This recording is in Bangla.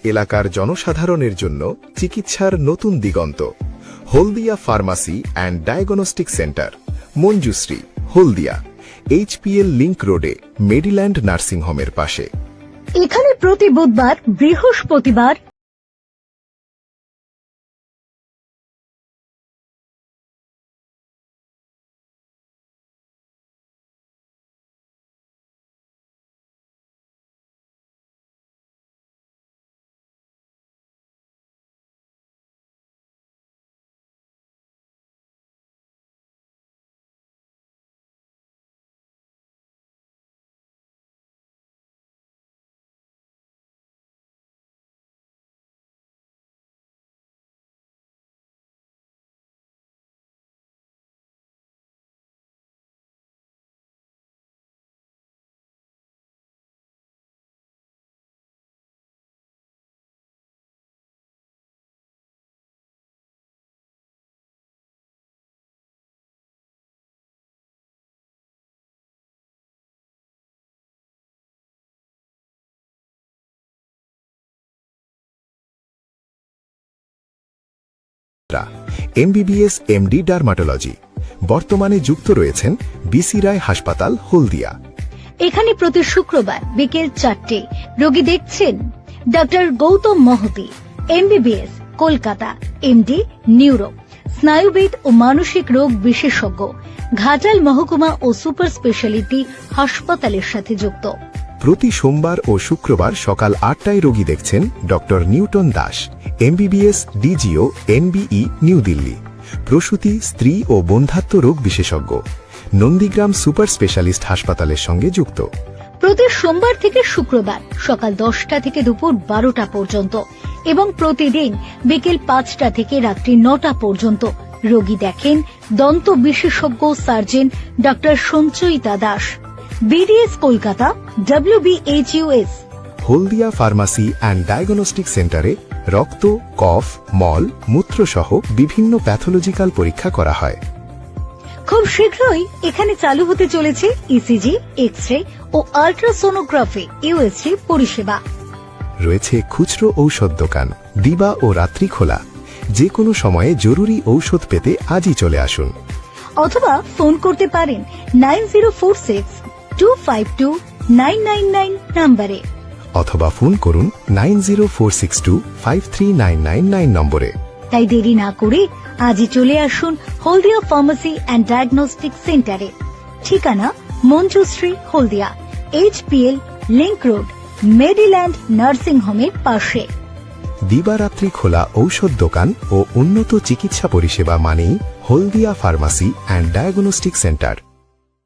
এলাকার জনসাধারণের জন্য চিকিৎসার নতুন দিগন্ত। Haldia pharmacy and diagnostic centre, Manjushree, Haldia, HPL link রোডে, মেডিল্যান্ড নার্সিংহোমের পাশে। এখানে প্রতি বুধবার, বৃহস্পতিবার MBBS MD ডার্মাটোলজি বর্তমানে যুক্ত রয়েছেন BC রায় হাসপাতাল, হলদিয়া। এখানে প্রতি শুক্রবার বিকেল 4টে রোগী দেখছেন ডক্টর গৌতম মহতি, MBBS, কলকাতা, MD নিউরো, স্নায়ুবিদ ও মানসিক রোগ বিশেষজ্ঞ, ঘাটাল মহকুমা ও সুপার স্পেশালিটি হাসপাতালের সাথে যুক্ত। প্রতি সোমবার ও শুক্রবার সকাল 8টায় রোগী দেখছেন doctor Newton Das, MBBS DGO NBE, new Delhi, প্রসূতি, স্ত্রী ও বন্ধ্যাত্ব রোগ বিশেষজ্ঞ, নন্দীগ্রাম সুপার স্পেশালিস্ট হাসপাতালের সঙ্গে যুক্ত। প্রতি সোমবার থেকে শুক্রবার সকাল 10টা থেকে দুপুর 12টা পর্যন্ত এবং প্রতিদিন বিকেল 5টা থেকে রাত্রি 9টা পর্যন্ত রোগী দেখেন দন্ত বিশেষজ্ঞ surgeon doctor Sanchayita Das, BDS Kolkata, WBHUS। Haldia pharmacy and diagnostic সেন্টারে রক্ত, কফ, মল, মূত্র সহ বিভিন্ন প্যাথোলজিক্যাল পরীক্ষা করা হয়। খুব শীঘ্রই এখানে চালু হতে চলেছে ECG, এক্স-রে ও আল্ট্রাসোনোগ্রাফি USG পরিষেবা। রয়েছে খুচরো ঔষধ দোকান, দিবা ও রাত্রি খোলা। যে কোনো সময়ে জরুরি ঔষধ পেতে আজই চলে আসুন। অথবা ফোন করতে পারেন 9046252999 নম্বরে, অথবা ফোন করুন 9046253999 নম্বরে। তাই দেরি না করে আজই চলে আসুন হলদিয়া ফার্মাসি অ্যান্ড ডায়াগনস্টিক সেন্টারে। ঠিকানা Manjushree, Haldia, HPL link road, মেডিল্যান্ড নার্সিংহোমের পাশে। দিবারাত্রি খোলা ঔষধ দোকান ও উন্নত চিকিৎসা পরিষেবা মানেই হলদিয়া ফার্মাসি অ্যান্ড ডায়াগনস্টিক সেন্টার।